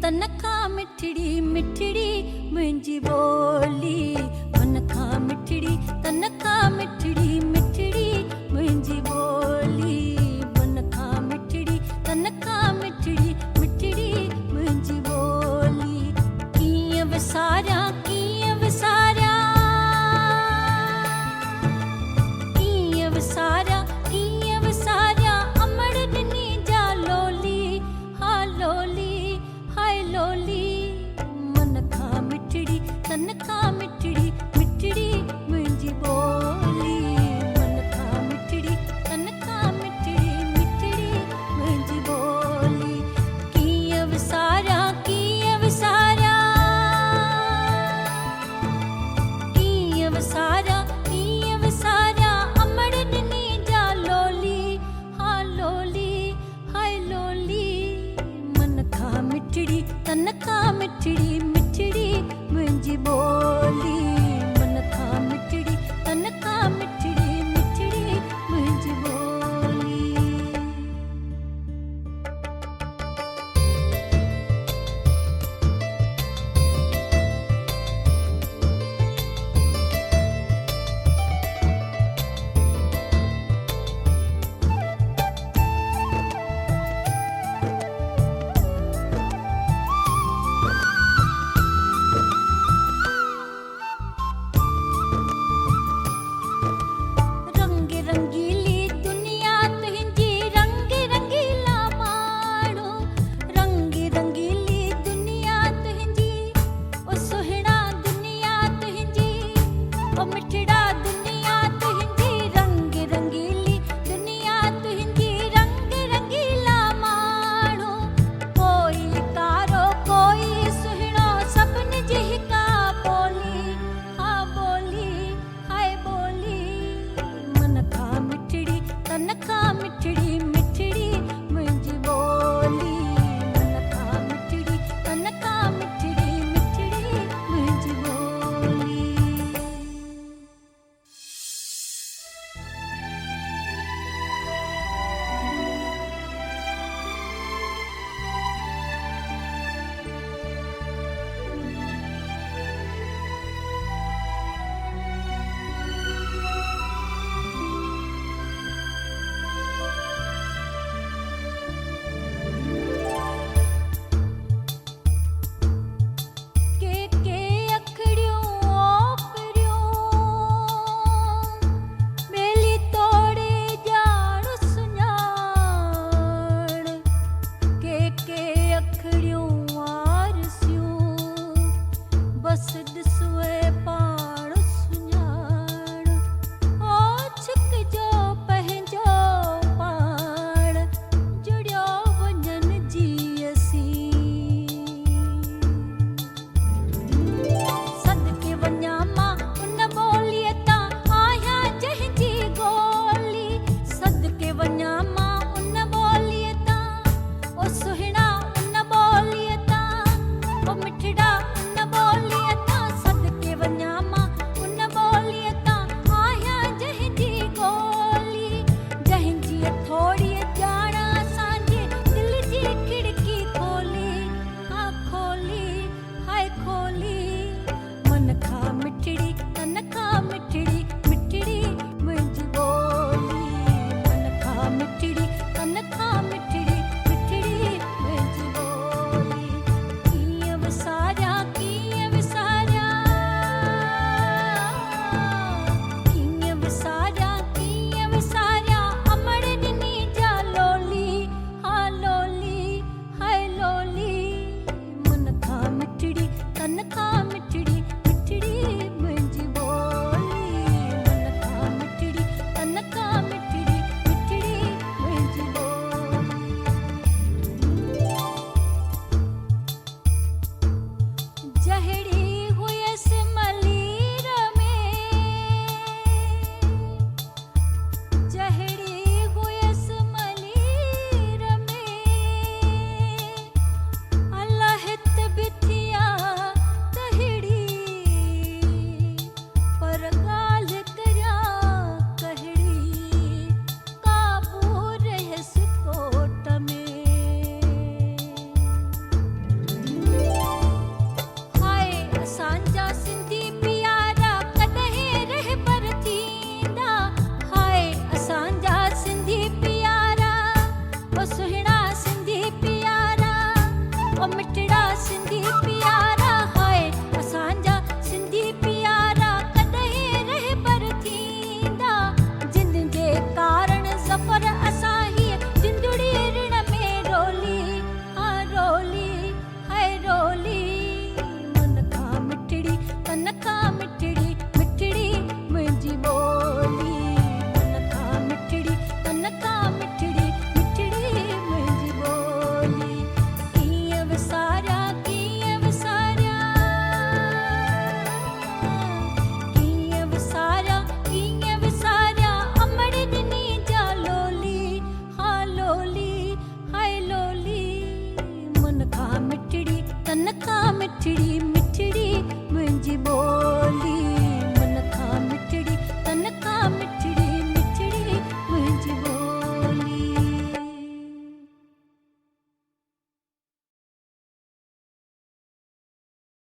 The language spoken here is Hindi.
तनखा मिठड़ी मिठड़ी मुंहिंजी ॿोली मन खां मिठड़ी तनखा मिठड़ी मिठड़ी मुंहिंजी ॿोली मन खां मिठड़ी तनखा मिठड़ी मिठड़ी मुंहिंजी ॿोली कीअं विसारियां कीअं विसारियां कीअं विसारियां कीअं विसारियां अमड़ ॾिनी जा लोली हा लोली हाय लोली मन खां मिठड़ी तनखा मिठड़ी मिठड़ी मुंहिंजी ॿोली मन खां मिठड़ी तनखा मिठड़ी मिठड़ी मुंहिंजी ॿोली कीअं विसारियां कीअं विसारियां कीअं विसारियां कीअं विसारियां अमड़ ॾिनी जा लोली हा लोली हाय लोली मन खां मिठड़ी तनखा मिठड़ी मिठड़ी मुंहिंजी ॿोली मन खां मिठड़ी तनखा मिठड़ी मिठड़ी मुंहिंजी ॿोली रंग रंगीली दुनिया तुंहिंजी रंग रंगीला माण्हू रंग रंगीली दुनिया तुंहिंजी ओ सुहिणा दुनिया तुंहिंजी ओ मिठड़ा दुनिया तुंहिंजी रंग रंगीली दुनिया तुंहिंजी रंग रंगीला माण्हू कोई कारो कोई सुहिणो सभिनी जी हिका ॿोली हा ॿोली हाय ॿोली मन खां मिठड़ी तनखा मिठड़ी मिठड़ी मुंहिंजी ॿोली मन खां मिठड़ी तनखा मिठड़ी मिठड़ी मुंहिंजी ॿोली के अखड़ियूं ओपरियूं ॿेली तोड़े ॼाण सुञाण के अखड़ियूं आरसियूं बस ॾिसुए पाण सुञाण ओ छिकजो पंहिंजो पाण जुड़ियो वञनि जी सदके वञा मां उन ॿोलीअ तां आहियां जंहिंजी ॻोल्ही सदके वञा मां उन ॿोलीअ तां ओ सुहिणा उन ॿोलीअ तां ओ मिठड़ा उन ॿोलीअ तां सदके वञा मां उन ॿोलीअ तां आहियां जंहिंजी ॻोल्ही जंहिंजी थोरी ॼाण असांजे दिल जी खिड़की खोली हा खोली हाय खोली मन खां मिठड़ी तनखा मिठड़ी मिठड़ी मुंहिंजी ॿोली मन खां मिठड़ी तनखा मिठड़ी